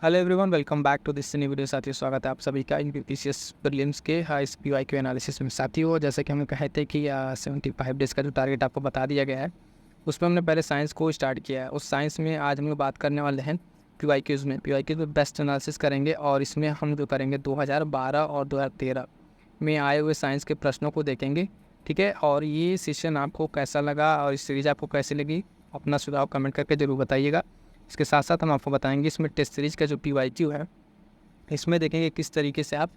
Hello everyone, welcome back to this new video. साथियों, स्वागत है आप सभी का यूपीसीएस प्रीलिम्स के इस पीवाईक्यू एनालिसिस में। साथियों, जैसे कि हम कहे थे कि 75 डेज़ का जो टारगेट आपको बता दिया गया है, उसमें हमने पहले साइंस को स्टार्ट किया है। उस साइंस में आज हम लोग बात करने वाले हैं पीवाईक्यूज़ में बेस्ट एनालिसिस करेंगे। और इसमें हम जो करेंगे 2012 और 2013 में आए हुए साइंस के प्रश्नों को देखेंगे। ठीक है, और ये सेशन आपको कैसा लगा और इस सीरीज़ आपको कैसी लगी, अपना सुझाव कमेंट करके ज़रूर बताइएगा। इसके साथ साथ हम आपको बताएंगे इसमें टेस्ट सीरीज़ का जो पीवाईक्यू है, इसमें देखेंगे किस तरीके से आप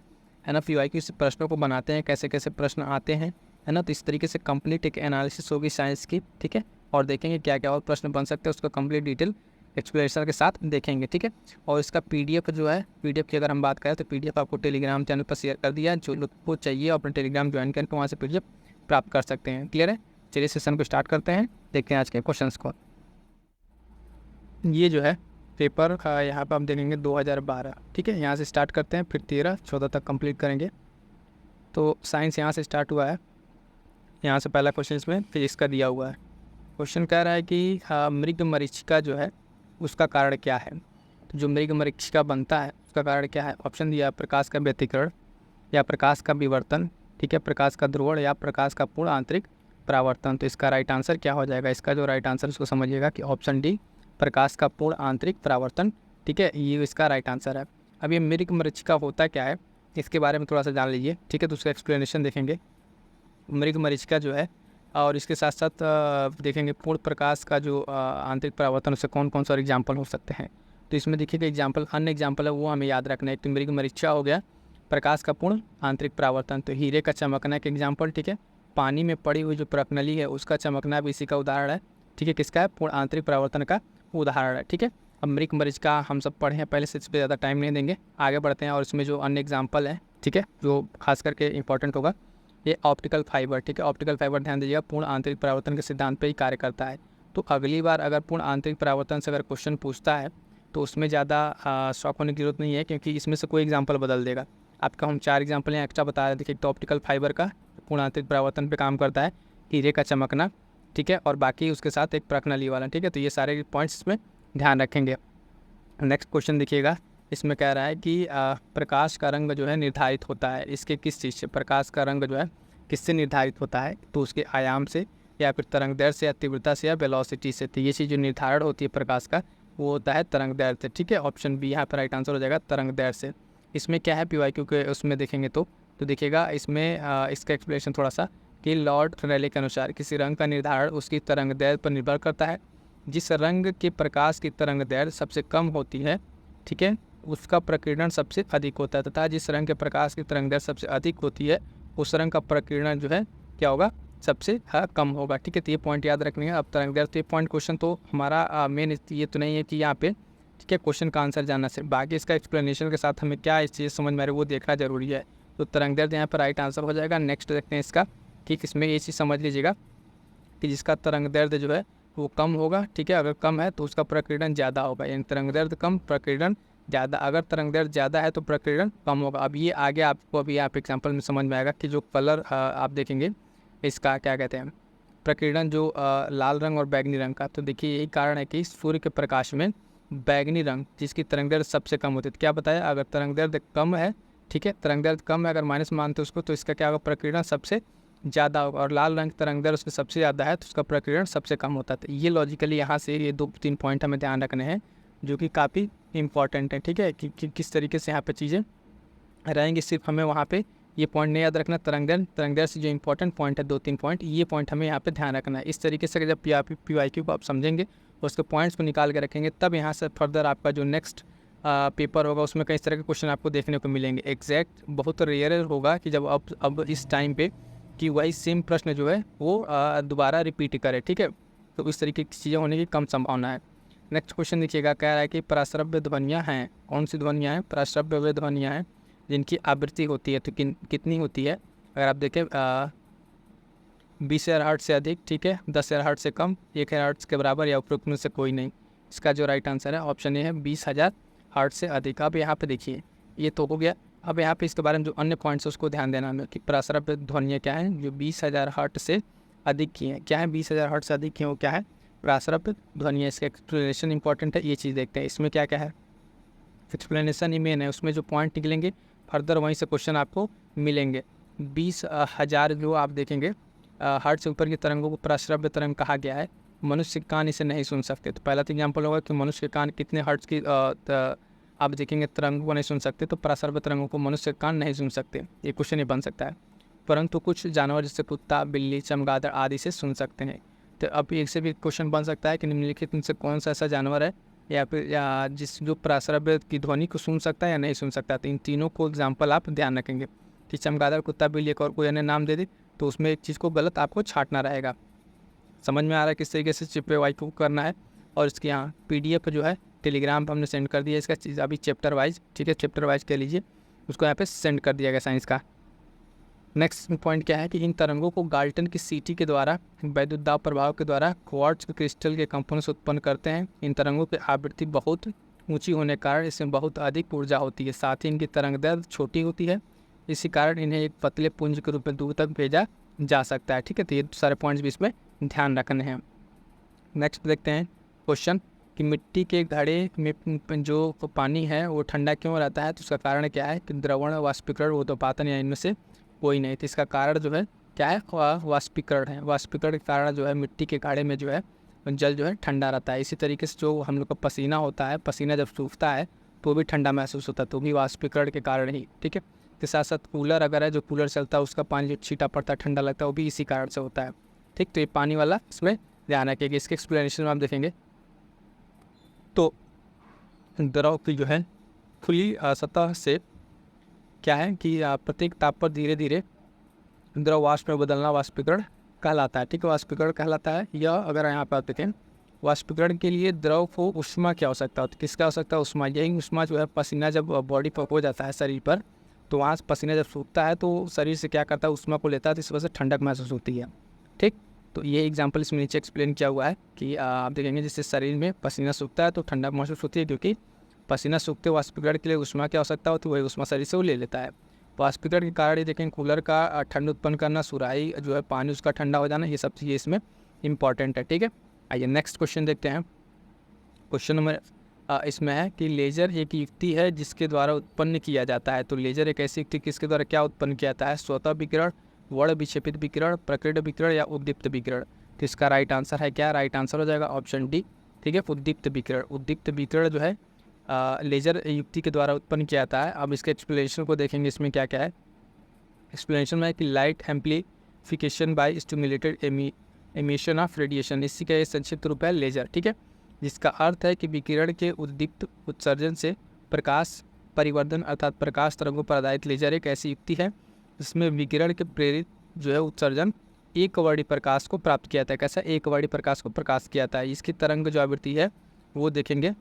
है ना पीवाईक्यू से प्रश्नों को बनाते हैं, कैसे कैसे प्रश्न आते हैं, है ना। तो इस तरीके से कंप्लीट एक एनालिसिस होगी साइंस की। ठीक है, और देखेंगे क्या क्या और प्रश्न बन सकते हैं, उसका कंप्लीट डिटेल एक्सप्लेनेशन के साथ देखेंगे। ठीक है, और इसका पीडीएफ जो है, पीडीएफ की अगर हम बात करें तो पीडीएफ आपको टेलीग्राम चैनल पर शेयर कर दिया है। जो लोग को चाहिए अपने टेलीग्राम ज्वाइन करके वहाँ से पीडीएफ प्राप्त कर सकते हैं। क्लियर है? चलिए सेशन को स्टार्ट करते हैं, देखते हैं आज के क्वेश्चन को। ये जो है पेपर यहाँ पर हम देखेंगे 2012। ठीक है, यहाँ से स्टार्ट करते हैं, फिर 13-14 तक कंप्लीट करेंगे। तो साइंस यहाँ से स्टार्ट हुआ है। यहाँ से पहला क्वेश्चन इसमें फिजिक्स का दिया हुआ है। क्वेश्चन कह रहा है कि मृग मरीचिका जो है उसका कारण क्या है। तो जो मृग मरीचिका बनता है उसका कारण क्या है? ऑप्शन दिया, प्रकाश का व्यतिकरण या प्रकाश का विवर्तन, ठीक है, प्रकाश का ध्रुवण या प्रकाश का पूर्ण आंतरिक परावर्तन। तो इसका राइट आंसर क्या हो जाएगा? इसका जो राइट आंसर उसको समझिएगा कि ऑप्शन डी, प्रकाश का पूर्ण आंतरिक परावर्तन। ठीक है, ये इसका राइट आंसर है। अब ये मृग मरीचिका होता क्या है, इसके बारे में थोड़ा सा जान लीजिए। ठीक है, तो उसका एक्सप्लेनेशन देखेंगे मृग मरीचिका जो है, और इसके साथ साथ देखेंगे पूर्ण प्रकाश का जो आंतरिक परावर्तन, उससे कौन कौन सा एग्जाम्पल हो सकते हैं। तो इसमें देखिएगा एग्जाम्पल, अन्य एग्जाम्पल है वो हमें याद रखना है। तो मृग मरीचिका हो गया, प्रकाश का पूर्ण आंतरिक परावर्तन तो हीरे का चमकना एक एग्जाम्पल। ठीक है, पानी में पड़ी हुई जो प्रकनली है उसका चमकना भी इसी का उदाहरण है। ठीक है, किसका है? पूर्ण आंतरिक परावर्तन का उदाहरण है। ठीक है, अब मृग मरीचिका हम सब पढ़े हैं पहले से, इस पर ज़्यादा टाइम नहीं देंगे, आगे बढ़ते हैं। और इसमें जो अन्य एग्जाम्पल है, ठीक है, जो खास करके इंपॉर्टेंट होगा, ये ऑप्टिकल फाइबर। ठीक है, ऑप्टिकल फाइबर ध्यान दीजिएगा, पूर्ण आंतरिक परावर्तन के सिद्धांत पे ही कार्य करता है। तो अगली बार अगर पूर्ण आंतरिक परावर्तन से अगर क्वेश्चन पूछता है तो उसमें ज़्यादा शॉक होने की जरूरत नहीं है, क्योंकि इसमें से कोई एग्जाम्पल बदल देगा आपका। हम 4 एग्जाम्पल यहाँ एक्स्ट्रा बता रहे थे। देखिए, तो ऑप्टिकल फाइबर का पूर्ण आंतरिक परावर्तन पे काम करता है, हीरे का चमकना, ठीक है, और बाकी उसके साथ एक प्रकनली वाला। ठीक है, तो ये सारे पॉइंट्स इसमें ध्यान रखेंगे। नेक्स्ट क्वेश्चन देखिएगा, इसमें कह रहा है कि प्रकाश का रंग जो है निर्धारित होता है, इसके किस चीज़ से? प्रकाश का रंग जो है किससे निर्धारित होता है? तो उसके आयाम से, या फिर तरंग दैर्घ्य से, या तीव्रता से, या वेलोसिटी से। तो ये चीज़ जो निर्धारण होती है प्रकाश का, वो होता है तरंग दैर्घ्य से। ठीक है, ऑप्शन बी यहाँ पर राइट आंसर हो जाएगा, तरंग दैर्घ्य से। इसमें क्या है पीवाईक्यू के उसमें देखेंगे तो देखिएगा इसमें इसका एक्सप्लेनेशन थोड़ा सा, कि लॉर्ड रेले के अनुसार किसी रंग का निर्धारण उसकी तरंग दैर्घ्य पर निर्भर करता है। जिस रंग के प्रकाश की तरंग दैर्घ्य सबसे कम होती है, ठीक है, उसका प्रकीर्णन सबसे अधिक होता है, तथा जिस रंग के प्रकाश की तरंग दैर्घ्य सबसे अधिक होती है उस रंग का प्रकीर्णन जो है क्या होगा? सबसे कम होगा। ठीक है, तो ये पॉइंट याद रखनी है। अब तरंग दैर्घ्य, तो ये पॉइंट क्वेश्चन तो हमारा मेन ये तो नहीं है कि यहाँ पे, ठीक है, क्वेश्चन का आंसर जानना सिर्फ, बाकी इसका एक्सप्लेनेशन के साथ हमें क्या इस चीज़ समझ में आ रही है वो देखना जरूरी है। तो तरंग दैर्घ्य यहाँ पर राइट आंसर हो जाएगा। नेक्स्ट देखते हैं इसका, ठीक, इसमें ये चीज़ समझ लीजिएगा कि जिसका तरंग दैर्घ्य जो है वो कम होगा, ठीक है, अगर कम है तो उसका प्रकीर्णन ज़्यादा होगा, यानी तरंग दैर्घ्य कम, प्रकीर्णन ज़्यादा। अगर तरंग दैर्घ्य ज़्यादा है तो प्रकीर्णन कम होगा। अब ये आगे आपको अभी आप एग्जाम्पल में समझ में आएगा कि जो कलर आप देखेंगे इसका क्या कहते हैं, प्रकीर्णन जो लाल रंग और बैगनी रंग का। तो देखिए यही कारण है कि सूर्य के प्रकाश में बैगनी रंग जिसकी तरंग दैर्घ्य सबसे कम होती है। तो क्या बताया, अगर तरंग दैर्घ्य कम है, ठीक है, तरंग दैर्घ्य कम है, अगर माइनस मानते उसको, तो इसका क्या होगा? प्रकीर्णन सबसे ज़्यादा होगा। और लाल रंग तरंग दैर्घ्य उसके सबसे ज़्यादा है तो उसका प्रकीर्णन सबसे कम होता है। तो ये लॉजिकली यहाँ से ये 2-3 पॉइंट हमें ध्यान रखने हैं जो कि काफ़ी इंपॉर्टेंट है। ठीक है, कि किस तरीके से यहाँ पे चीज़ें रहेंगी, सिर्फ हमें वहाँ पे ये पॉइंट नहीं याद रखना। तरंग दैर्घ्य से जो इंपॉर्टेंट पॉइंट है 2-3 पॉइंट, ये पॉइंट हमें यहाँ पे ध्यान रखना है। इस तरीके से जब पीवाईक्यू को आप समझेंगे, उसके पॉइंट्स को निकाल के रखेंगे, तब यहाँ से फर्दर आपका जो नेक्स्ट पेपर होगा उसमें कई तरह के क्वेश्चन आपको देखने को मिलेंगे। एग्जैक्ट बहुत रेयर होगा कि जब अब इस टाइम पे कि वही सेम प्रश्न जो है वो दोबारा रिपीट करे। ठीक है, तो इस तरीके की चीज़ें होने की कम संभावना है। नेक्स्ट क्वेश्चन देखिएगा, कह रहा है कि पराश्रव्य ध्वनियाँ हैं, कौन सी ध्वनियाँ हैं? पराश्रव्य ध्वनियाँ हैं जिनकी आवृत्ति होती है, तो कितनी होती है? अगर आप देखें 20,000 हर्ट्ज से अधिक, ठीक है, 10,000 हर्ट्ज से कम, 1,000 हर्ट्ज के बराबर, या उपरोक्त में से कोई नहीं। इसका जो राइट आंसर है ऑप्शन ए है, 20,000 हर्ट्ज से अधिक। अब यहाँ पे देखिए ये तो हो गया। अब यहाँ पे इसके बारे में जो अन्य पॉइंट्स है उसको ध्यान देना हमें, कि पराश्रव्य ध्वनियाँ क्या हैं जो 20,000 हर्ट्ज से अधिक की हैं। क्या है 20,000 हर्ट्ज से अधिक की हैं? वो क्या है? पराश्रव्य ध्वनियाँ। इसका एक्सप्लेनेशन इंपॉर्टेंट है, ये चीज़ देखते हैं। इसमें क्या क्या है, एक्सप्लेनेशन ही मेन है, उसमें जो पॉइंट निकलेंगे फर्दर वहीं से क्वेश्चन आपको मिलेंगे। 20,000 जो आप देखेंगे हर्ट्ज से ऊपर की तरंगों को प्रश्रव्य तरंग कहा गया है। मनुष्य के कान इसे नहीं सुन सकते। तो पहला तो एग्जाम्पल होगा कि मनुष्य के कान कितने हर्ट्ज की आप देखेंगे तरंगों को नहीं सुन सकते, तो प्रश्रव्य तरंगों को मनुष्य के कान नहीं सुन सकते, ये क्वेश्चन ही बन सकता है। परंतु कुछ जानवर जैसे कुत्ता, बिल्ली, चमगादड़ आदि से सुन सकते हैं। तो अब एक से भी क्वेश्चन बन सकता है कि निम्नलिखित में से कौन सा ऐसा जानवर है या फिर जिस जो प्रश्रव्य की ध्वनि को सुन सकता है या नहीं सुन सकता। तो इन तीनों को एग्जाम्पल आप ध्यान रखेंगे कि चमगादड़, कुत्ता, बिल्ली एक और कोई अन्य नाम दे दे तो उसमें एक चीज़ को गलत आपको छांटना रहेगा। समझ में आ रहा है किस तरीके से चिपे वाइज को करना है। और इसके यहाँ PDF जो है टेलीग्राम पर हमने सेंड कर दिया इसका चीज़ अभी चैप्टर वाइज, ठीक है, चैप्टर वाइज कह लीजिए, उसको यहाँ पे सेंड कर दिया गया साइंस का। नेक्स्ट पॉइंट क्या है कि इन तरंगों को गाल्टन की सीटी के द्वारा वैद्युत दाब प्रभाव के द्वारा क्वार्ट्ज क्रिस्टल के कंपनों से उत्पन्न करते हैं। इन तरंगों की आवृत्ति बहुत ऊंची होने के कारण इसमें बहुत अधिक ऊर्जा होती है, साथ ही इनकी तरंग दैर्घ्य छोटी होती है, इसी कारण इन्हें एक पतले पुंज के रूप में दूर तक भेजा जा सकता है। ठीक है, तो ये सारे पॉइंट्स भी इसमें ध्यान रखने हैं। नेक्स्ट देखते हैं क्वेश्चन कि मिट्टी के घड़े में जो पानी है वो ठंडा क्यों रहता है। तो उसका कारण क्या है कि द्रवण, वाष्पीकरण, ऊर्ध्वपातन या इनमें से कोई नहीं। तो इसका कारण जो है क्या है, वाष्पीकरण है। वाष्पीकरण के कारण जो है मिट्टी के घड़े में जो है जल जो है ठंडा रहता है। इसी तरीके से जो हम लोग का पसीना होता है, पसीना जब सूखता है तो भी ठंडा महसूस होता है, तो भी वाष्पीकरण के कारण ही। ठीक है, के साथ साथ कूलर अगर है, जो कूलर चलता है उसका पानी जो छीटा पड़ता है ठंडा लगता है, वो भी इसी कारण से होता है। ठीक, तो ये पानी वाला इसमें ध्यान रखिएगा। इसके एक्सप्लेनेशन में आप देखेंगे तो द्रव की जो है खुली सतह से क्या है कि प्रत्येक ताप पर धीरे धीरे द्रव वाष्प में बदलना वाष्पीकरण कहलाता है। ठीक है, वाष्पीकरण कहलाता है। या अगर यहाँ पर आप देखें वाष्पीकरण के लिए द्रव को उष्मा की आवश्यकता होती है। किसका आवश्यकता है? उष्मा। यही उष्मा जो है पसीना जब बॉडी पर हो जाता है शरीर पर, तो वहाँ पसीना जब सूखता है तो शरीर से क्या करता है, उष्मा को लेता है, तो इस वजह से ठंडक महसूस होती है। ठीक, तो ये एग्जाम्पल इसमें नीचे एक्सप्लेन किया हुआ है कि आप देखेंगे जिससे शरीर में पसीना सूखता है तो ठंडक महसूस होती है, क्योंकि पसीना सूखते वाष्पीकरण के लिए उष्मा की आवश्यकता होती है, वही उष्मा शरीर से वो ले लेता है। वाष्पीकरण के कारण ये देखें कूलर का ठंड उत्पन्न करना, सुराही जो है पानी उसका ठंडा हो जाना, ये सब चीज़ें इसमें इंपॉर्टेंट है। ठीक है, आइए नेक्स्ट क्वेश्चन देखते हैं। क्वेश्चन नंबर इसमें है कि लेजर एक युक्ति है जिसके द्वारा उत्पन्न किया जाता है। तो लेजर एक ऐसी युक्ति किसके द्वारा क्या उत्पन्न किया जाता है? स्वतः विकिरण, वर्ण विक्षेपित विकिरण, प्रकीर्ण विकिरण या उद्दीप्त विकिरण। तो इसका राइट आंसर है क्या? राइट आंसर हो जाएगा ऑप्शन डी। ठीक है, उद्दीप्त विकिरण। उद्दीप्त विकिरण जो है लेजर युक्ति के द्वारा उत्पन्न किया जाता है। अब इसके एक्सप्लेनेशन को देखेंगे, इसमें क्या क्या है। एक्सप्लेनेशन में है कि light amplification by stimulated emission of radiation, इसी का ये संक्षिप्त रूप है लेजर। ठीक है, जिसका अर्थ है कि विकिरण के उद्दीप्त उत्सर्जन से प्रकाश परिवर्धन अर्थात प्रकाश तरंगों पर आधारित लेजर एक ऐसी युक्ति है जिसमें विकिरण के प्रेरित जो है उत्सर्जन एक वर्णी प्रकाश को प्राप्त किया जाता है। कैसा? एक वर्णी प्रकाश को प्रकाश किया जाता है। इसकी तरंग जो आवृत्ति है वो देखेंगे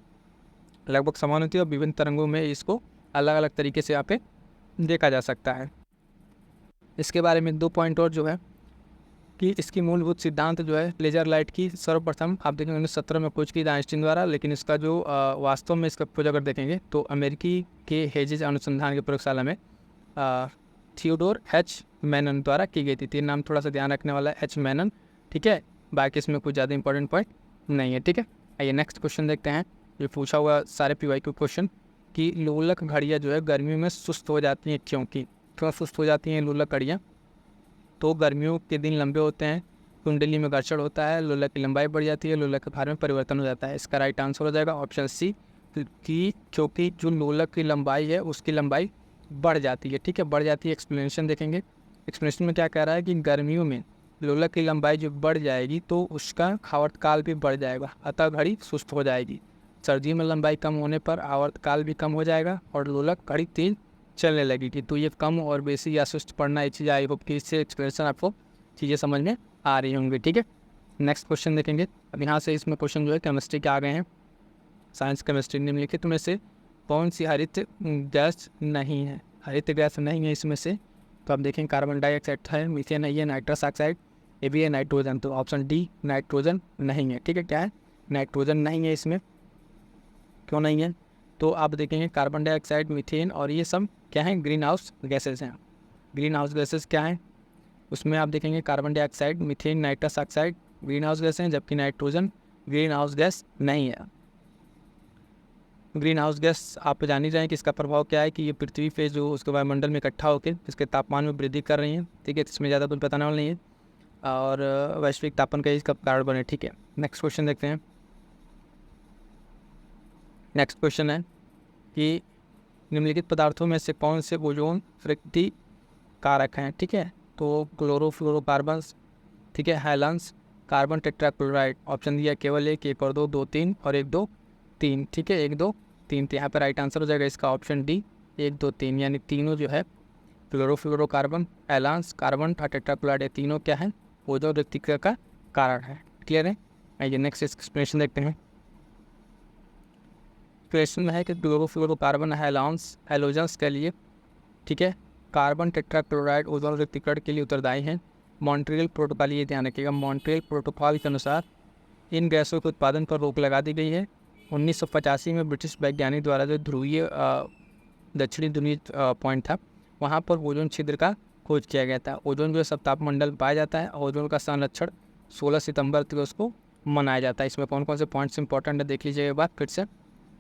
लगभग समान होती है और विभिन्न तरंगों में इसको अलग अलग तरीके से यहाँ पे देखा जा सकता है। इसके बारे में 2 पॉइंट और जो है कि इसकी मूलभूत सिद्धांत जो है लेजर लाइट की सर्वप्रथम आप देखेंगे 1917 में खोज की आइंस्टीन द्वारा, लेकिन इसका जो वास्तव में इसका खोज अगर देखेंगे तो अमेरिकी के हेजेज अनुसंधान की प्रयोगशाला में थियोडोर H मैनन द्वारा की गई थी। 3 नाम थोड़ा सा ध्यान रखने वाला है, H मैनन। ठीक है, बाकी इसमें कुछ ज़्यादा इंपॉर्टेंट पॉइंट नहीं है। ठीक है, आइए नेक्स्ट क्वेश्चन देखते हैं। ये पूछा हुआ सारे PYQ क्वेश्चन कि लोलक घड़ियाँ जो है गर्मियों में सुस्त हो जाती हैं, क्यों सुस्त हो जाती हैं लोलक घड़ियाँ? तो गर्मियों के दिन लंबे होते हैं, कुंडली में घर्षण होता है, लोलक की लंबाई बढ़ जाती है, लोलक के भार में परिवर्तन हो जाता है। इसका राइट आंसर हो जाएगा ऑप्शन सी, कि क्योंकि जो लोलक की लंबाई है उसकी लंबाई बढ़ जाती है। ठीक है, बढ़ जाती है। एक्सप्लेनेशन देखेंगे, एक्सप्लेनेशन में क्या कह रहा है कि गर्मियों में लोलक की लंबाई जो बढ़ जाएगी तो उसका आवर्तकाल भी बढ़ जाएगा, अतः घड़ी सुस्त हो जाएगी। सर्दियों में लंबाई कम होने पर आवर्तकाल भी कम हो जाएगा और लोलक घड़ी तेज चलने लगेगी। तो ये कम और बेसी या सुस्त पड़ना ये चीज़, आई होप कि इससे एक्सप्लेनेशन आपको चीज़ें समझ में आ रही होंगी। ठीक है, नेक्स्ट क्वेश्चन देखेंगे। अब यहाँ से इसमें क्वेश्चन जो है केमिस्ट्री के आ गए हैं। साइंस केमिस्ट्री निम्नलिखित में से कौन सी हरित गैस नहीं है? हरित गैस नहीं है इसमें से, तो आप देखें कार्बन डाइऑक्साइड है, मीथेन है, नाइट्रस ऑक्साइड, ये भी है नाइट्रोजन। तो ऑप्शन डी नाइट्रोजन नहीं है। ठीक है, क्या है? नाइट्रोजन नहीं है इसमें। क्यों नहीं है? तो आप देखेंगे कार्बन डाइऑक्साइड, मीथेन और ये सब क्या है? ग्रीन हाउस गैसेज हैं। ग्रीन हाउस गैसेज क्या हैं? उसमें आप देखेंगे carbon dioxide, methane, nitrous oxide green house gas हैं, जबकि नाइट्रोजन ग्रीन हाउस गैस नहीं है। ग्रीन हाउस गैस आप जान ही रहे हैं कि इसका प्रभाव क्या है कि ये पृथ्वी पे जो उसके वायुमंडल में इकट्ठा होकर इसके तापमान में वृद्धि कर रही हैं। ठीक है, इसमें ज़्यादा कुछ बताने वाला नहीं है और वैश्विक तापन का इसका कारण बने। ठीक है, नेक्स्ट क्वेश्चन देखते हैं। नेक्स्ट क्वेश्चन है कि निम्नलिखित पदार्थों में से कौन से ओजोन वृद्धि कारक हैं। ठीक है, तो क्लोरोफ्लोरोकार्बन, ठीक है, हैलांस, कार्बन टेट्राक्लोराइड। ऑप्शन दिया केवल एक और दो, 2 3 और 1 2 3। ठीक है, 1 2 3, तो यहाँ पर राइट आंसर हो जाएगा इसका ऑप्शन डी, 1 2 3, यानी तीनों जो है क्लोरोफ्लोरोकार्बन, हैलांस, कार्बन टेट्राक्लोराइड, ये तीनों क्या है, ओजोन वृद्धि का कारण है। क्लियर है। आइए नेक्स्ट एक्सप्लेनेशन देखते हैं। क्वेश्चन में है कि क्लोरोफ्लोरोकार्बन हैलोजेंस के लिए, ठीक है, कार्बन टेट्राक्लोराइड ओजोन वृत्तीकरण के लिए उत्तरदायी हैं। मॉन्ट्रियल प्रोटोकॉल, ये ध्यान रखिएगा, मॉन्ट्रियल प्रोटोकॉल के अनुसार इन गैसों के उत्पादन पर रोक लगा दी गई है। 1985 में ब्रिटिश वैज्ञानिक द्वारा जो ध्रुवीय दक्षिणी ध्रुवीय पॉइंट था वहाँ पर ओजोन छिद्र का खोज किया गया था। ओजोन जो है सब तापमंडल में पाया जाता है। ओजोन का संरक्षण 16 सितंबर तक उसको मनाया जाता है। इसमें कौन कौन से पॉइंट्स इंपॉर्टेंट है देख लीजिएगा एक बार फिर से।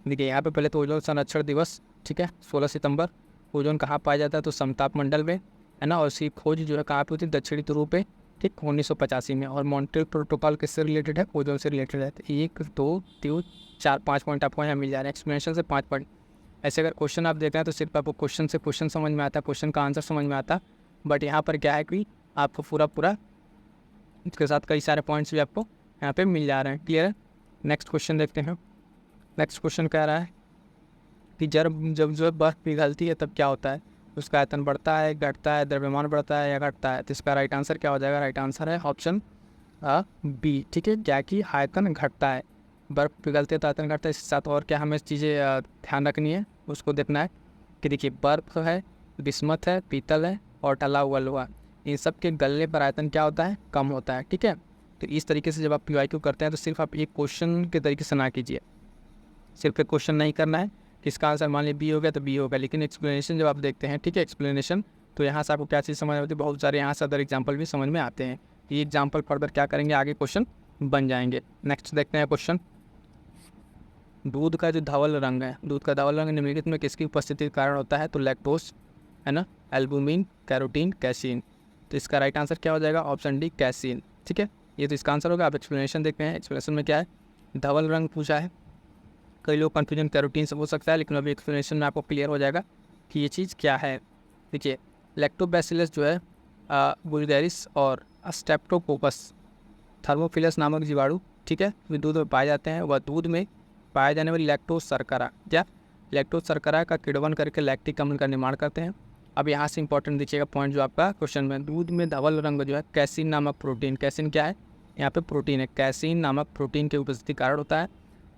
देखिए यहाँ पे पहले तो ओजोन संरक्षण दिवस, ठीक है, 16 सितंबर। ओजोन कहाँ पाया जाता है, तो समतापमंडल में, है ना, और इसकी खोज जो है कहाँ पे होती है, दक्षिणी ध्रुव पे, ठीक, 1985 में। और मॉन्ट्रियल प्रोटोकॉल किससे रिलेटेड है, ओजोन से रिलेटेड है। तो 1 2 3 4 5 पॉइंट आपको यहाँ मिल जा रहे हैं, एक्सप्लेनेशन से 5 पॉइंट। ऐसे अगर क्वेश्चन आप देख रहे हैं तो सिर्फ आपको क्वेश्चन से क्वेश्चन समझ में आता है, क्वेश्चन का आंसर समझ में आता, बट यहाँ पर क्या है कि आपको पूरा इसके साथ कई सारे पॉइंट्स भी आपको यहाँ पे मिल जा रहे हैं। क्लियर है। नेक्स्ट क्वेश्चन देखते हैं। नेक्स्ट क्वेश्चन कह रहा है कि जब बर्फ़ पिघलती है तब क्या होता है, उसका आयतन बढ़ता है, घटता है, द्रव्यमान बढ़ता है या घटता है। तो इसका राइट आंसर क्या हो जाएगा, राइट आंसर है ऑप्शन बी, ठीक है, क्या कि आयतन घटता है। बर्फ़ पिघलती है तो आयतन घटता है। इसके साथ और क्या हमें चीज़ें ध्यान रखनी है, उसको देखना है कि देखिए बर्फ़ है, बिस्मथ है, पीतल है और टला हुआ लोहा, इन सब के गलने पर आयतन क्या होता है, कम होता है। ठीक है, तो इस तरीके से जब आप PYQ करते हैं तो सिर्फ आप एक क्वेश्चन के तरीके से ना कीजिए, सिर्फ एक क्वेश्चन नहीं करना है कि इसका आंसर मान लीजिए बी हो गया तो बी होगा, लेकिन एक्सप्लेनेशन जब आप देखते हैं, ठीक है, एक्सप्लेनेशन, तो यहाँ से आपको क्या चीज़ समझ में आती है, बहुत सारे यहाँ से अदर एग्जाम्पल भी समझ में आते हैं। ये एग्जाम्पल फर्दर क्या करेंगे, आगे क्वेश्चन बन जाएंगे। नेक्स्ट देखते हैं क्वेश्चन। दूध का जो धवल रंग है, दूध का धवल रंग निम्नलिखित में किसकी उपस्थिति के कारण होता है, तो लैक्टोज, है ना, एल्बुमिन, कैरोटीन, कैसीन। तो इसका राइट आंसर क्या हो जाएगा, ऑप्शन डी, कैसीन। ठीक है, ये तो इसका आंसर होगा। आप एक्सप्लेनेशन देखते हैं, एक्सप्लेनेशन में क्या है, धवल रंग पूछा है। कई लोग कन्फ्यूजन कैरोटीन से हो सकता है, लेकिन अभी एक्सप्लेनेशन में आपको क्लियर हो जाएगा कि ये चीज़ क्या है। देखिए लैक्टोबैसिलस जो है बुलिडेरिस और स्ट्रेप्टोकोकस थर्मोफिलस नामक जीवाणु, ठीक है, वे दूध में पाए जाते हैं। वह दूध में पाए जाने वाली लैक्टोज शर्करा, क्या लैक्टोज शर्करा का किण्वन करके लैक्टिक अम्ल का निर्माण करते हैं। अब यहाँ से इंपॉर्टेंट देखिएगा पॉइंट जो आपका क्वेश्चन में, दूध में धवल रंग जो है कैसीन नामक प्रोटीन, कैसीन क्या है, यहाँ पे प्रोटीन है, कैसीन नामक प्रोटीन की उपस्थिति के कारण होता है।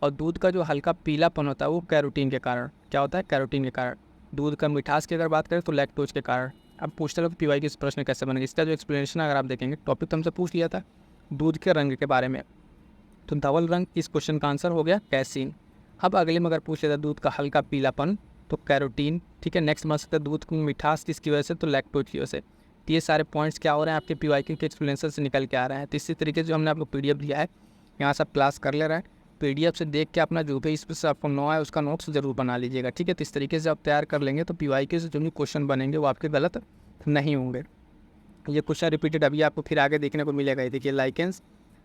और दूध का जो हल्का पीलापन होता है वो कैरोटीन के कारण, क्या होता है, कैरोटीन के कारण। दूध का मिठास की अगर बात करें तो लैक्टोज के कारण। अब पूछते लोग PYQ इस प्रश्न कैसे बनेगा, इसका जो एक्सप्लेनेशन अगर आप देखेंगे, टॉपिक तो हमसे पूछ लिया था दूध के रंग के बारे में, तो धवल रंग इस क्वेश्चन का आंसर हो गया कैसीन। अब अगले में अगर पूछ लेता दूध का हल्का पीलापन तो कैरोटीन। ठीक है, नेक्स्ट मान सकते हैं दूध की मिठास किसकी वजह से, तो लैक्टोज की वजह से। तो ये सारे पॉइंट्स क्या हो रहे हैं आपके PYQ के एक्सप्लेनेशन से निकल के आ रहे हैं। तो इसी तरीके से जो हमने आपको PDF दिया है, यहाँ से आप क्लास कर ले रहे हैं, PDF से देख के अपना जो भी इस पर से आपको नो है उसका नोट्स जरूर बना लीजिएगा। ठीक है, तो इस तरीके से आप तैयार कर लेंगे तो PYQ से जो भी क्वेश्चन बनेंगे वो आपके गलत नहीं होंगे। ये क्वेश्चन रिपीटेड अभी आपको फिर आगे देखने को मिलेगा। ये देखिए लाइकेंस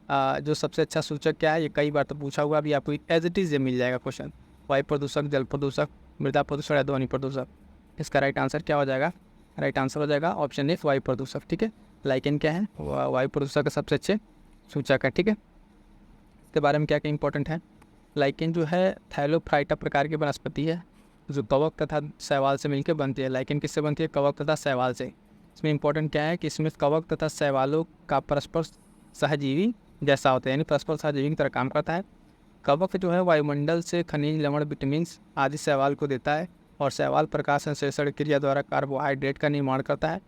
जो सबसे अच्छा सूचक क्या है, ये कई बार तो पूछा हुआ, अभी आपको एज इट इज़ ये मिल जाएगा क्वेश्चन। वायु प्रदूषक, जल प्रदूषक, मृदा प्रदूषण या ध्वनि प्रदूषक। इसका राइट आंसर क्या हो जाएगा, राइट आंसर हो जाएगा ऑप्शन ए, वायु प्रदूषक। ठीक है, लाइकेन क्या है, वायु प्रदूषक का सबसे अच्छे सूचक है। ठीक है, इसके बारे में क्या क्या इंपॉर्टेंट है, लाइकेन जो है थैलोफ्राइटा प्रकार की वनस्पति है जो कवक तथा शैवाल से मिलकर बनती है। लाइकेन किससे बनती है, कवक तथा शैवाल से। इसमें इंपॉर्टेंट क्या है कि इसमें कवक तथा शैवालों का परस्पर सहजीवी जैसा होता है, यानी परस्पर सहजीवी की तरह काम करता है। कवक जो है वायुमंडल से खनिज, लवण, विटामिन आदि शैवाल को देता है और शैवाल प्रकाश संश्लेषण क्रिया द्वारा कार्बोहाइड्रेट का निर्माण करता है।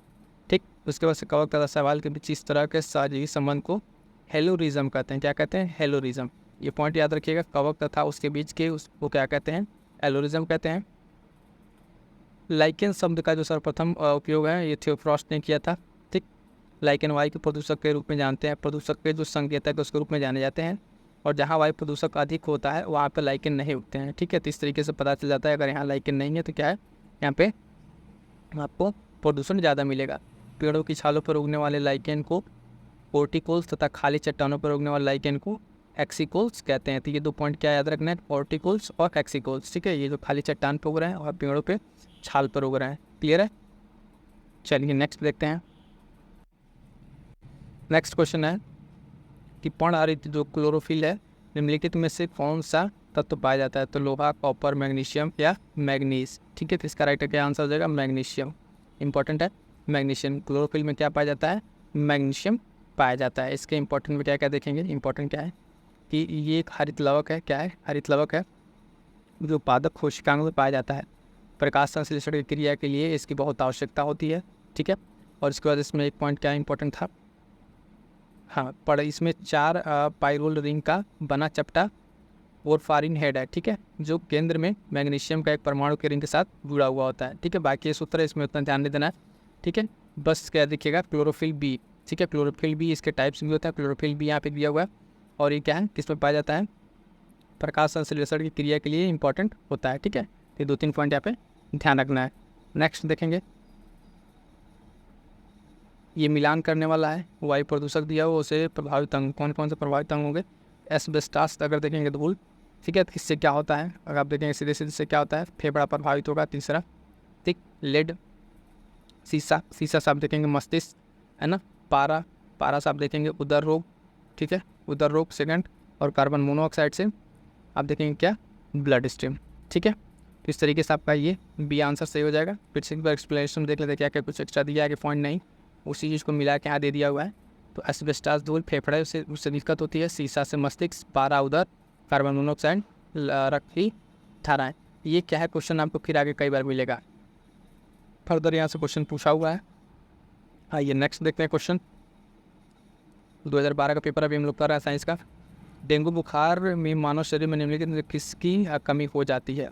ठीक, उसके बाद से कवक तथा शैवाल के बीच इस तरह के सहजीवी संबंध को हेलोरिज्म कहते हैं। क्या कहते हैं, हेलोरिज्म। ये पॉइंट याद रखिएगा, कवक तथा उसके बीच के उसको क्या कहते हैं, हेलोरिज्म कहते हैं। लाइकेन शब्द का जो सर्वप्रथम उपयोग है ये थियोफ्रास्ट ने किया था। ठीक, लाइकेन वायु के प्रदूषक के रूप में जानते हैं, प्रदूषक के जो संकेतक उसके रूप में जाने जाते हैं। और जहाँ वायु प्रदूषक अधिक होता है वहाँ पे लाइकेन नहीं उगते हैं, ठीक है। तो इस तरीके से पता चल जाता है अगर यहाँ लाइकेन नहीं है तो क्या है, यहाँ पे आपको प्रदूषण ज़्यादा मिलेगा। पेड़ों की छालों पर उगने वाले लाइकेन को पोर्टिकोल्स तथा खाली चट्टानों पर उगने वाले लाइकेन को एक्सिकोल्स कहते हैं। तो ये 2 पॉइंट क्या याद रखना है, पोर्टिकोल्स और एक्सिकोल्स, ठीक है। ये जो खाली चट्टान पर उग रहे हैं और पेड़ों पे छाल पर उग रहे हैं, क्लियर है। चलिए नेक्स्ट देखते हैं। नेक्स्ट क्वेश्चन है कि पर्णहरित जो क्लोरोफिल है निम्नलिखित में से कौन सा तत्व पाया जाता है। तो लोहा, कॉपर, मैग्नीशियम या मैग्नीज, ठीक है। तो इसका राइट क्या आंसर हो जाएगा, मैग्नीशियम। इंपॉर्टेंट है मैग्नीशियम। क्लोरोफिल में क्या पाया जाता है, मैग्नीशियम पाया जाता है। इसके इंपॉर्टेंट में क्या क्या देखेंगे, इंपॉर्टेंट क्या है कि ये एक हरित लवक है। क्या है, हरित लवक है जो पादप कोशिकाओं में पाया जाता है। प्रकाश संश्लेषण की क्रिया के लिए इसकी बहुत आवश्यकता होती है, ठीक है। और इसके बाद इसमें एक पॉइंट क्या इंपॉर्टेंट था, हाँ पर इसमें 4 पाइरोल रिंग का बना चपटा और फारिन हेड है, ठीक है, जो केंद्र में मैग्नीशियम का एक परमाणु के रिंग के साथ जुड़ा हुआ होता है, ठीक है। बाकी ये सूत्र है, इसमें उतना ध्यान नहीं देना है, ठीक है। बस क्या दिखेगा, क्लोरोफिल बी, ठीक है। क्लोरोफिल बी इसके टाइप्स भी होता है, क्लोरोफिल बी यहाँ पे दिया हुआ है। और ये क्या है, किस में पाया जाता है, प्रकाश संश्लेषण की क्रिया के लिए इंपॉर्टेंट होता है, ठीक है। ये 2-3 पॉइंट यहाँ पे ध्यान रखना है। नेक्स्ट देखेंगे, ये मिलान करने वाला है वायु प्रदूषक दिया हुआ, उसे प्रभावित अंग कौन कौन से प्रभावित अंग होंगे। एस्बेस्टास अगर देखेंगे तो धूल, ठीक है। तो इससे क्या होता है, अगर आप देखेंगे सीधे सीधे से क्या होता है, फेफड़ा प्रभावित होगा। तीसरा ठीक, लेड, शीशा, शीशा से आप देखेंगे मस्तिष्क, है ना। पारा से आप देखेंगे उदर रोग, ठीक है, उदर रोग सेकंड। और कार्बन मोनोऑक्साइड से आप देखेंगे क्या, ब्लड स्ट्रीम, ठीक है। तो इस तरीके से आपका ये बी आंसर सही हो जाएगा। फिर से एक बार एक्सप्लेनेशन देख लेते क्या क्या कुछ एक्स्ट्रा दिया है कि पॉइंट नहीं, उसी चीज़ को मिला के यहाँ दे दिया हुआ है। तो एस्बेस्टास धूल फेफड़े उससे दिक्कत होती है, शीशा से मस्तिष्क, पारा उदर, कार्बन मोनोऑक्साइड रखी धाराएँ। ये क्या है क्वेश्चन आपको फिर आगे कई बार मिलेगा। फर्दर यहाँ से क्वेश्चन पूछा हुआ है। आइए नेक्स्ट देखते हैं क्वेश्चन। 2012 का पेपर अभी हम लोग कर रहे हैं साइंस का। डेंगू बुखार में मानव शरीर में निम्नलिखित किसकी कमी हो जाती है।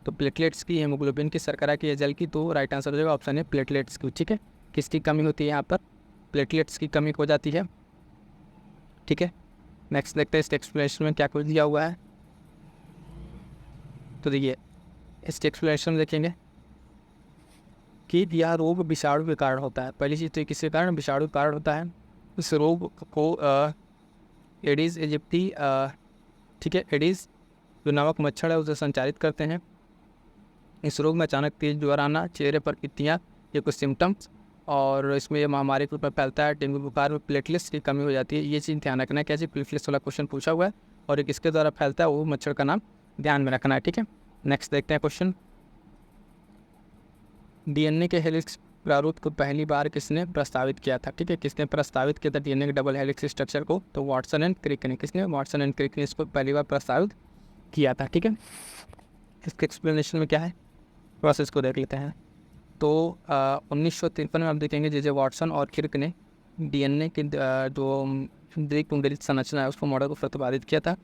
तो प्लेटलेट्स की, हेमोग्लोबिन की, शर्करा की या जल की। तो राइट आंसर हो जाएगा ऑप्शन है प्लेटलेट्स की, ठीक है। किसकी कमी होती है यहाँ पर, प्लेटलेट्स की कमी हो जाती है, ठीक है। नेक्स्ट देखते हैं इसके एक्सप्लेनेशन में क्या कुछ दिया हुआ है। तो देखिए इसके एक्सप्लेनेशन देखेंगे कि यह रोग विषाणु के कारण होता है। पहली चीज़ तो किसके कारण, विषाणु के कारण होता है। इस रोग को एडिस इजिप्टी, ठीक है, एडिस जो नामक मच्छर है उसे संचारित करते हैं। इस रोग में अचानक तेज ज्वर आना, चेहरे पर पित्तियाँ, ये कुछ सिम्टम्स। और इसमें ये महामारी के रूप में फैलता है। डेंगू बुखार में प्लेटलेट्स की कमी हो जाती है, ये चीज़ ध्यान रखना है। कैसे, प्लेटलेट्स वाला क्वेश्चन पूछा हुआ है और ये किसके द्वारा फैलता है, वो मच्छर का नाम ध्यान में रखना है, ठीक है। नेक्स्ट देखते हैं क्वेश्चन। डीएनए के हेलिक्स प्रारूप को पहली बार किसने प्रस्तावित किया था, ठीक है। किसने प्रस्तावित किया था डीएनए के डबल हेलिक्स स्ट्रक्चर को, तो वाटसन एंड क्रिक ने। किसने, वाटसन एंड क्रिक ने इसको पहली बार प्रस्तावित किया था, ठीक है। इसके एक्सप्लेनेशन में क्या है, प्रोसेस को देख लेते हैं। तो 1953 में आप देखेंगे जे वाटसन और क्रिक ने डीएनए की जो द्विकुंडलित संरचना है उसको मॉडल को प्रतिपादित किया था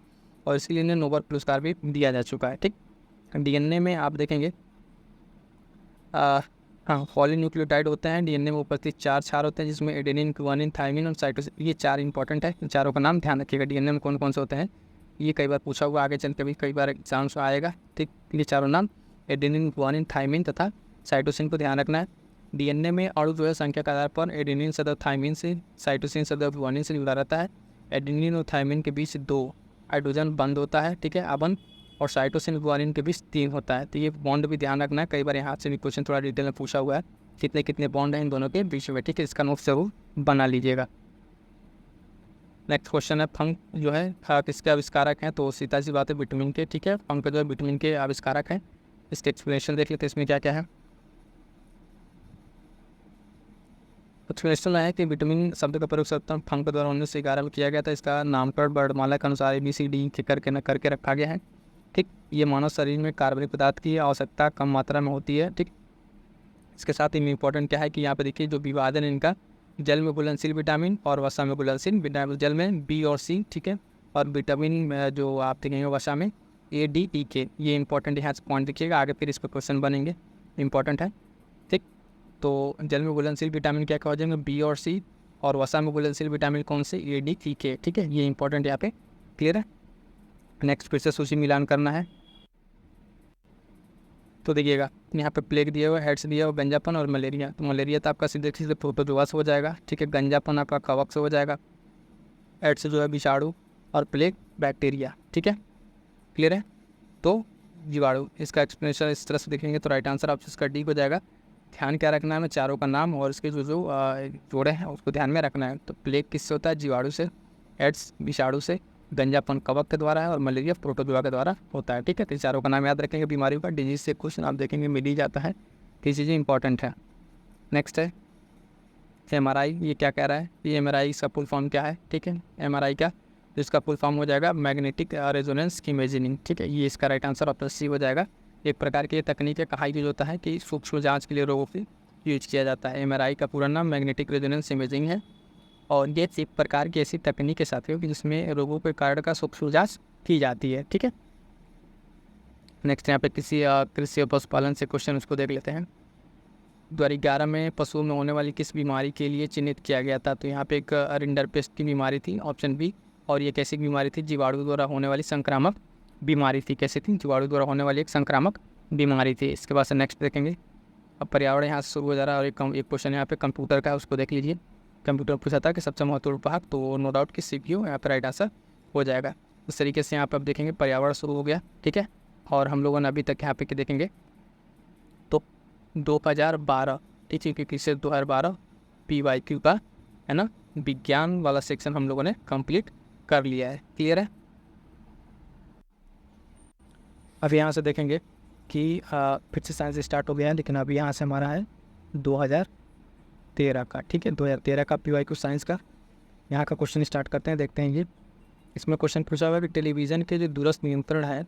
और इसीलिए इन्हें नोबेल पुरस्कार भी दिया जा चुका है, ठीक। डीएनए में आप देखेंगे हाँ पॉलीन्यूक्लियोटाइड होते हैं। डीएनए में उपस्थित 4 क्षार होते हैं जिसमें एडेनिन, गुआनिन, थायमिन और साइटोसिन, ये 4 इंपॉर्टेंट है। इन चारों का नाम ध्यान रखिएगा। डीएनए में कौन कौन से होते हैं, ये कई बार पूछा हुआ, आगे चल के भी कई बार एग्जाम्स में आएगा, ठीक। ये चारों नाम एडेनिन, गुआनिन, थायमिन तथा साइटोसिन को ध्यान रखना है। डीएनए में अणु जो है संख्या के आधार पर एडेनिन सदैव थायमिन से, साइटोसिन सदैव गुआनिन से जुड़ा रहता है। एडेनिन और थायमिन के बीच 2 हाइड्रोजन बंद होता है, ठीक है, आबंध। और साइटोसिन गुआनिन के बीच 3 होता है। तो ये बॉन्ड भी ध्यान रखना है, कई बार यहाँ से भी क्वेश्चन थोड़ा डिटेल में पूछा हुआ है, कितने कितने बॉन्ड हैं इन दोनों के बीच में, ठीक है। इसका नोट जरूर बना लीजिएगा। नेक्स्ट क्वेश्चन है, फंग जो है किसके आविष्कारक हैं। तो सीधा सी बात है विटामिन के, ठीक है। फंग जो है विटामिन के आविष्कारक हैं। इसके एक्सप्लेनेशन देख लेते हैं इसमें क्या क्या है। एक्सप्लेनेशन है कि विटामिन शब्द का प्रयोग सर्वप्रथम फंग के द्वारा 1911 में किया गया था। इसका नामकरण वर्णमाला के अनुसार ABCD करके रखा गया है, ठीक। ये मानव शरीर में कार्बनिक पदार्थ की आवश्यकता कम मात्रा में होती है, ठीक। इसके साथ ही इंपॉर्टेंट क्या है कि यहाँ पे देखिए जो विभाजन इनका, जल में घुलनशील विटामिन और वसा में घुलनशील विटामिन, जल में B और C, ठीक है। और विटामिन जो आप देखेंगे वसा में ADEK, ये इंपॉर्टेंट यहाँ से पॉइंट देखिएगा, आगे फिर इस पर क्वेश्चन बनेंगे, इंपॉर्टेंट है, ठीक। तो जल में घुलनशील विटामिन क्या हो जाएंगे, B और C। और वसा में घुलनशील विटामिन कौन से, ADEK, ठीक है। ये इंपॉर्टेंट यहाँ पे क्लियर है। नेक्स्ट फिर से सूची मिलान करना है। तो देखिएगा यहाँ पे प्लेग दिया हुआ है, हेड्स दिया हुआ, गंजापन और मलेरिया। तो मलेरिया तो आपका सीधे सीधे प्रोटोजोआ से हो जाएगा, ठीक है। गंजापन आपका कवक से हो जाएगा, एड्स जो है विषाणु, और प्लेग बैक्टीरिया, ठीक है। क्लियर है। तो जीवाणु, इसका एक्सप्लेनेशन इस तरह से देखेंगे तो राइट आंसर आपसे इसका डी हो जाएगा। ध्यान क्या रखना है हमें, चारों का नाम और इसके जो जोड़े हैं उसको ध्यान में रखना है। तो प्लेग किससे होता है, जीवाणु से, एड्स विषाणु से, गंजापन कवक के द्वारा है, और मलेरिया प्रोटोजोआ के द्वारा होता है, ठीक है। तो चारों का नाम याद रखेंगे। बीमारियों का डिजीज से क्वेश्चन आप देखेंगे मिल ही जाता है, ये चीज़ें इंपॉर्टेंट है। नेक्स्ट है MRI। ये क्या कह रहा है, ये MRI इसका फुल फॉर्म क्या है, ठीक है। MRI का जिसका फुल फॉर्म हो जाएगा मैग्नेटिक रेजोनेंस इमेजिंग, ठीक है। ये इसका राइट आंसर ऑप्शन सी हो जाएगा। एक प्रकार की तकनीक है, कहा यूज होता है कि सूक्ष्म जांच के लिए रोगों की यूज किया जाता है। MRI का पूरा नाम मैग्नेटिक रेजोनेंस इमेजिंग है, और ये एक प्रकार की ऐसी तकनीक के साथ है कि जिसमें रोगों के कारण का सूक्ष्म जांच की जाती है, ठीक है। नेक्स्ट यहाँ पे कृषि और पशुपालन से क्वेश्चन उसको देख लेते हैं। 2011 में पशुओं में होने वाली किस बीमारी के लिए चिन्हित किया गया था। तो यहाँ पे एक रिंडरपेस्ट की बीमारी थी, ऑप्शन बी। और ये कैसी बीमारी थी, जीवाणु द्वारा होने वाली संक्रामक बीमारी थी। कैसी थी, जीवाणु द्वारा होने वाली एक संक्रामक बीमारी थी। इसके बाद से नेक्स्ट देखेंगे। अब पर्यावरण यहाँ से शुरू हो जा रहा है, और एक क्वेश्चन यहाँ पे कंप्यूटर का है, उसको देख लीजिए। कंप्यूटर पूछा था कि सबसे महत्वपूर्ण भाग, तो नो डाउट कि CPU यहाँ पर राइट आंसर हो जाएगा। उस तरीके से यहाँ पर अब देखेंगे पर्यावरण शुरू हो गया, ठीक है। और हम लोगों ने अभी तक यहाँ पे देखेंगे तो 2012, ठीक है, क्योंकि से 2012 PYQ का है ना विज्ञान वाला सेक्शन हम लोगों ने कंप्लीट कर लिया है। क्लियर है। अब यहाँ से देखेंगे कि फिर से साइंस स्टार्ट हो गया है, लेकिन अभी यहाँ से हमारा है 2013 का, ठीक है। 2013 का PYQ साइंस का यहाँ का क्वेश्चन स्टार्ट करते हैं, देखते हैं। ये इसमें क्वेश्चन पूछा हुआ है कि टेलीविज़न के जो दूरस्थ नियंत्रण है,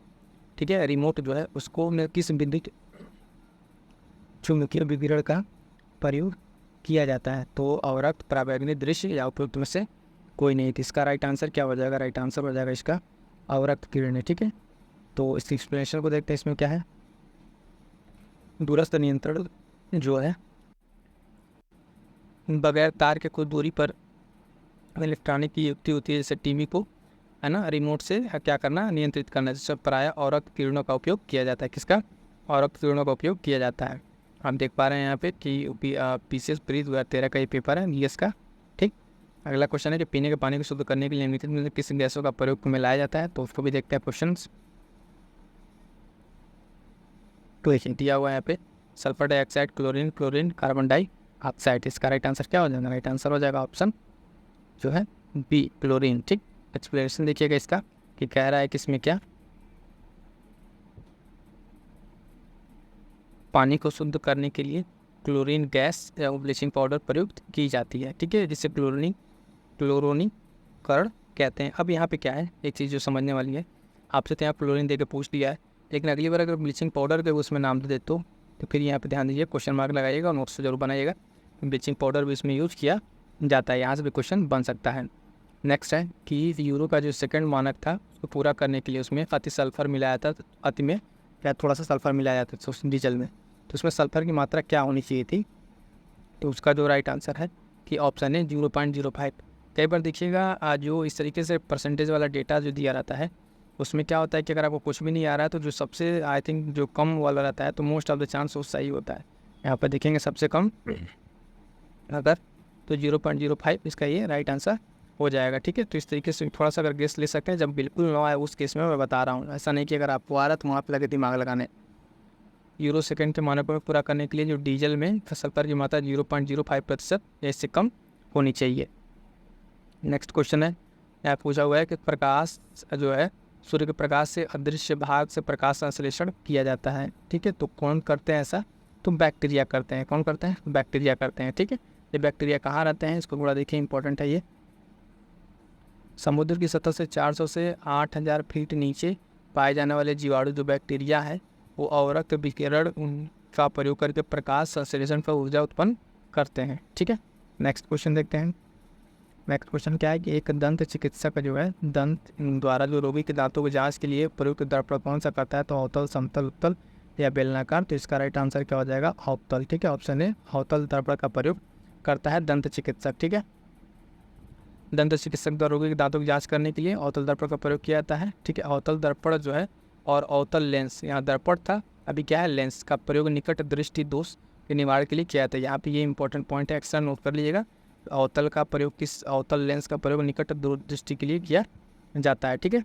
ठीक है, रिमोट जो है, उसको किस विद्युत चुंबकीय विकिरण का प्रयोग किया जाता है। तो अवरक्त, पराबैंगनी दृश्य या उपयुक्त में से कोई नहीं। तो इसका राइट आंसर क्या हो जाएगा, राइट आंसर हो जाएगा इसका अवरक्त किरणें, ठीक है। तो इसकी एक्सप्लेनेशन को देखते हैं। इसमें क्या है, दूरस्थ नियंत्रण जो है बगैर तार के कुछ दूरी पर इलेक्ट्रॉनिक की युक्ति होती है, जैसे टीवी को है ना रिमोट से क्या करना, नियंत्रित करना, जिससे प्रायः अवरक्त किरणों का उपयोग किया जाता है। किसका, अवरक्त किरणों का उपयोग किया जाता है। आप देख पा रहे हैं यहाँ पे कि PCS प्री 2013 का ये पेपर है GS का, ठीक। अगला क्वेश्चन है कि पीने के पानी को शुद्ध करने के लिए निम्नलिखित में किस गैसों का प्रयोग में लाया जाता है। तो उसको भी देखते हैं क्वेश्चन। तो एक दिया हुआ है यहाँ पे sulphur dioxide, chlorine, carbon dioxide. इसका राइट आंसर क्या हो जाएगा, राइट आंसर हो जाएगा ऑप्शन जो है बी, क्लोरीन, ठीक। एक्सप्लेनेशन देखिएगा इसका कि कह रहा है कि इसमें क्या, पानी को शुद्ध करने के लिए क्लोरीन गैस या ब्लीचिंग पाउडर प्रयुक्त की जाती है, ठीक है, जिसे क्लोरोनीकरण कहते हैं। अब यहाँ पे क्या है, एक चीज़ जो समझने वाली है, आपसे तो यहाँ क्लोरीन दे के पूछ लिया है, लेकिन अगली बार अगर ब्लीचिंग पाउडर के उसमें नाम दे देते हो तो फिर यहाँ पे ध्यान दीजिए, क्वेश्चन मार्क लगाइएगा और नोट्स जरूर बनाइएगा। ब्लीचिंग पाउडर भी इसमें यूज किया जाता है, यहाँ से भी क्वेश्चन बन सकता है। नेक्स्ट है कि यूरो का जो सेकंड मानक था उसको पूरा करने के लिए उसमें अति सल्फर मिलाया था, अति में क्या थोड़ा सा सल्फर मिलाया था डीजल में, तो उसमें सल्फर की मात्रा क्या होनी चाहिए थी। तो उसका जो राइट आंसर है कि ऑप्शन है 0.05। कई बार देखिएगा जो इस तरीके से परसेंटेज वाला डेटा जो दिया रहता है उसमें क्या होता है कि अगर आपको कुछ भी नहीं आ रहा है तो जो सबसे आई थिंक जो कम वाला रहता है तो मोस्ट ऑफ द चांस वो सही होता है। यहाँ पर देखेंगे सबसे कम अगर तो 0.05 इसका ये राइट आंसर हो जाएगा, ठीक है। तो इस तरीके से थोड़ा सा अगर गेस ले सकते हैं, जब बिल्कुल ना आए उस केस में मैं बता रहा हूँ, ऐसा नहीं कि अगर आपको आ रहा तो वहाँ पर लगे दिमाग लगाने। यूरो सेकंड के मानक को पूरा करने के लिए जो डीजल में सल्फर की मात्रा 0.05% या इससे कम होनी चाहिए। नेक्स्ट क्वेश्चन है, यहाँ पूछा हुआ है कि प्रकाश जो है सूर्य के प्रकाश से अदृश्य भाग से प्रकाश संश्लेषण किया जाता है, ठीक है। तो कौन करते हैं ऐसा, तो बैक्टीरिया करते हैं। कौन करते हैं, बैक्टीरिया करते हैं, ठीक है। ये बैक्टीरिया कहाँ रहते हैं, इसको थोड़ा देखिए, इंपॉर्टेंट है ये। समुद्र की सतह से 400 से 8000 फीट नीचे पाए जाने वाले जीवाणु जो बैक्टीरिया है वो अवरक्त विकिरण का प्रयोग करके प्रकाश संश्लेषण पर ऊर्जा उत्पन्न करते हैं, ठीक है। नेक्स्ट क्वेश्चन देखते हैं। नेक्स्ट क्वेश्चन क्या है कि एक दंत चिकित्सक जो है दंत द्वारा जो रोगी के दांतों की जांच के लिए प्रयुक्त दर्पण कौन सा करता है। तो अवतल, समतल, उत्तल या बेलनाकार। तो इसका राइट आंसर क्या हो जाएगा, अवतल, ठीक है। ऑप्शन ए, अवतल दर्पण का प्रयोग करता है दंत चिकित्सक, ठीक है। दंत चिकित्सक द्वारा रोगी के दांतों की जांच करने के लिए अवतल दर्पण का प्रयोग किया जाता है। ठीक है, अवतल दर्पण जो है और अवतल लेंस, यहाँ दर्पण था, अभी क्या है लेंस का प्रयोग निकट दृष्टि दोष के निवारण के लिए किया जाता है। यहाँ पे ये इंपॉर्टेंट पॉइंट है, एक्स्ट्रा नोट कर लीजिएगा। अवतल का प्रयोग किस, अवतल लेंस का प्रयोग निकट दृष्टि के लिए किया जाता है। ठीक है,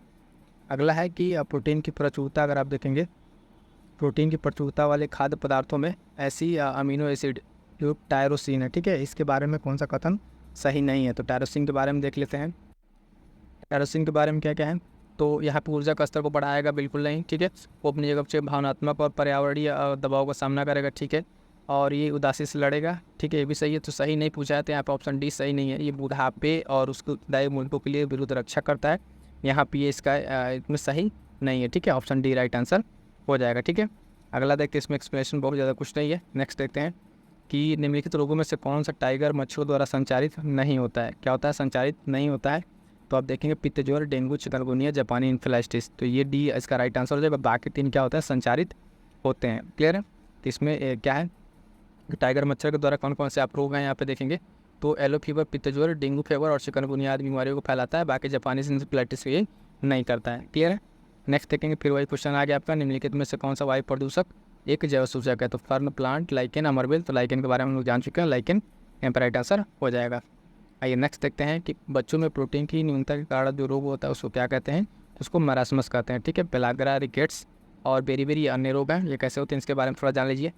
अगला है कि प्रोटीन की प्रचुरता, अगर आप देखेंगे प्रोटीन की प्रचुरता वाले खाद्य पदार्थों में ऐसी अमीनो एसिड जो टायरोसिन है, ठीक है, इसके बारे में कौन सा कथन सही नहीं है। तो टायरोसिन के बारे में देख लेते हैं। टायरोसिन के बारे में क्या क्या है, तो यहाँ पर ऊर्जा का स्तर को बढ़ाएगा, बिल्कुल नहीं। ठीक है, वो अपनी जगह से भावनात्मक और पर्यावरणीय दबाव का सामना करेगा। ठीक है, और ये उदासी से लड़ेगा। ठीक है, ये भी सही है। तो सही नहीं पूछा है, तो यहाँ पर ऑप्शन डी सही नहीं है। ये बुढ़ापे और उसके उत्तरदायी मुल्कों के लिए विरुद्ध रक्षा करता है। यहाँ पे ये इसका इसमें सही नहीं है। ठीक है, ऑप्शन डी राइट आंसर हो जाएगा। ठीक है, अगला देखते हैं, इसमें एक्सप्लेनेशन बहुत ज़्यादा कुछ नहीं है। नेक्स्ट देखते हैं कि निम्नलिखित रोगों में से कौन सा टाइगर मच्छरों द्वारा संचारित नहीं होता है। क्या होता है, संचारित नहीं होता है। तो आप देखेंगे पित्त ज्वर, डेंगू, चिकनगुनिया, जापानी इन्फ्लूएंजा। तो ये डी इसका राइट आंसर हो जाएगा। बाकी 3 क्या होता है, संचारित होते हैं। क्लियर है। तो इसमें क्या है, टाइगर मच्छर के द्वारा कौन कौन से आप रोग हैं यहाँ पे देखेंगे। तो येलो फीवर, पित्त ज्वर, डेंगू फीवर और चिकनगुनिया आदि बीमारियों को फैलाता है। बाकी जापानी इन्फ्लूएंजा ये नहीं करता है। क्लियर है। नेक्स्ट देखेंगे, फिर वही क्वेश्चन आ गया आपका, निम्नलिखित में से कौन सा वायु प्रदूषक एक जैव सूचक है। तो फर्न, प्लांट, लाइकेन, अमरबेल। तो लाइकेन के बारे में हम लोग जान चुके हैं, लाइकेन यहाँ पर राइट आंसर हो जाएगा। आइए नेक्स्ट देखते हैं कि बच्चों में प्रोटीन की न्यूनता के कारण जो रोग होता है उसको क्या कहते हैं। उसको मैरास्मस कहते हैं। ठीक है, पेलाग्रा, रिकेट्स और बेरी अन्य रोग हैं। ये कैसे होते हैं, इसके बारे में थोड़ा जान लीजिए।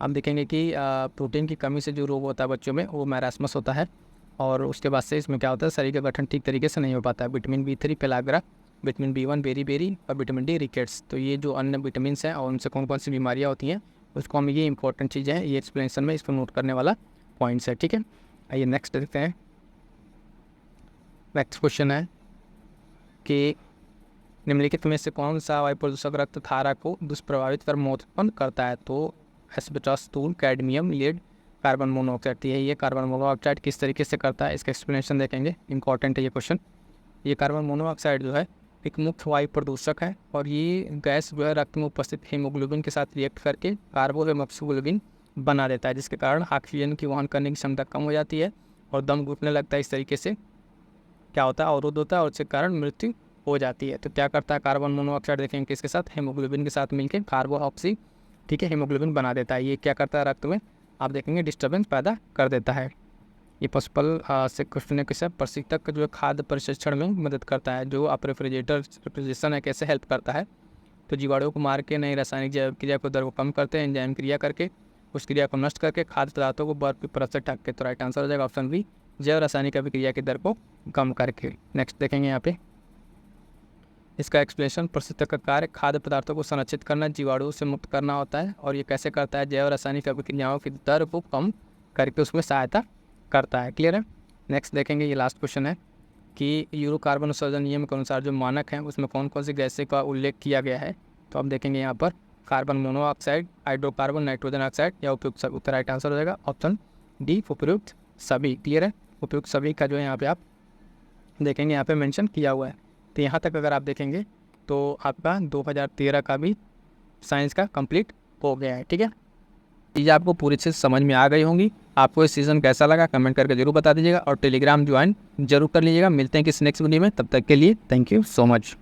आप देखेंगे कि प्रोटीन की कमी से जो रोग होता है बच्चों में वो मैरास्मस होता है। और उसके बाद से इसमें क्या होता है, शरीर का गठन ठीक तरीके से नहीं हो पाता है। Vitamin B3 pellagra, vitamin B1 beriberi और विटामिन डी रिकेट्स। तो ये जो अन्य विटामिन हैं और उनसे कौन कौन सी बीमारियाँ होती हैं उसको हम, ये इंपॉर्टेंट चीज़ें हैं, ये एक्सप्लेनेशन में इसको नोट करने वाला पॉइंट्स है। ठीक है, आइए नेक्स्ट देखते हैं। नेक्स्ट क्वेश्चन है कि निम्नलिखित में से कौन सा वायु प्रदूषक रक्त धारा को दुष्प्रभावित कर मौत उत्पन्न करता है। तो एस्बेस्टॉस, धूल, कैडमियम, लीड, कार्बन मोनोऑक्साइड। ये कार्बन मोनोऑक्साइड किस तरीके से करता है, इसका एक्सप्लेनेशन देखेंगे। इंपॉर्टेंट है ये क्वेश्चन। ये कार्बन मोनोऑक्साइड जो है एक मुख्य वायु प्रदूषक है और ये गैस जो है रक्त में उपस्थित हीमोग्लोबिन के साथ रिएक्ट करके कार्बोहेमोग्लोबिन बना देता है, जिसके कारण ऑक्सीजन की वहन करने की क्षमता कम हो जाती है और दम घुटने लगता है। इस तरीके से क्या होता है, अवरोध होता है और इसके कारण मृत्यु हो जाती है। तो क्या करता है कार्बन मोनोऑक्साइड, देखेंगे किसके साथ, हीमोग्लोबिन के साथ मिलकर कार्बोऑक्सी, ठीक है, हीमोग्लोबिन बना देता है। ये क्या करता है, रक्त में आप देखेंगे डिस्टर्बेंस पैदा कर देता है। ये पॉसिबल से क्वेश्चन है किसे, प्रशिक्षक जो है खाद्य प्रशिक्षण में मदद करता है। जो आप रेफ्रिजरेशन है कैसे हेल्प करता है, तो जीवाणुओं को मार के नई रासायनिक जैव क्रिया को दर को कम करते हैं, एंजाइम क्रिया करके उस क्रिया को नष्ट करके खाद्य पदार्थों को बर्फ की परत से ढक के। तो राइट आंसर हो जाएगा ऑप्शन बी, जैव रासायनिक अभिक्रिया की दर को कम करके। नेक्स्ट देखेंगे यहाँ पे इसका एक्सप्लेनेशन, प्रशिक्षक का कार्य खाद्य पदार्थों को संरक्षित करना, जीवाणुओं से मुक्त करना होता है और ये कैसे करता है, जैव रासायनिक अभिक्रियाओं की दर को कम करके उसमें सहायता करता है। क्लियर है। नेक्स्ट देखेंगे, ये लास्ट क्वेश्चन है कि यूरो कार्बन उत्सर्जन नियम के अनुसार जो मानक हैं उसमें कौन कौन सी गैसें का उल्लेख किया गया है। तो आप देखेंगे यहाँ पर carbon monoxide, hydrocarbon, nitrogen oxide या उपयुक्त सभी। उत्तर राइट आंसर हो जाएगा ऑप्शन डी, उपयुक्त सभी। क्लियर है, उपयुक्त सभी का जो है यहाँ पे आप देखेंगे यहाँ पे मेंशन किया हुआ है। तो यहाँ तक अगर आप देखेंगे तो आपका 2013 का भी साइंस का कंप्लीट हो गया है। ठीक है, चीज़ें आपको पूरी चीज़ समझ में आ गई होंगी। आपको ये सीज़न कैसा लगा कमेंट करके जरूर बता दीजिएगा और टेलीग्राम ज्वाइन जरूर कर लीजिएगा। मिलते हैं किसी नेक्स्ट वीडियो में, तब तक के लिए थैंक यू सो मच।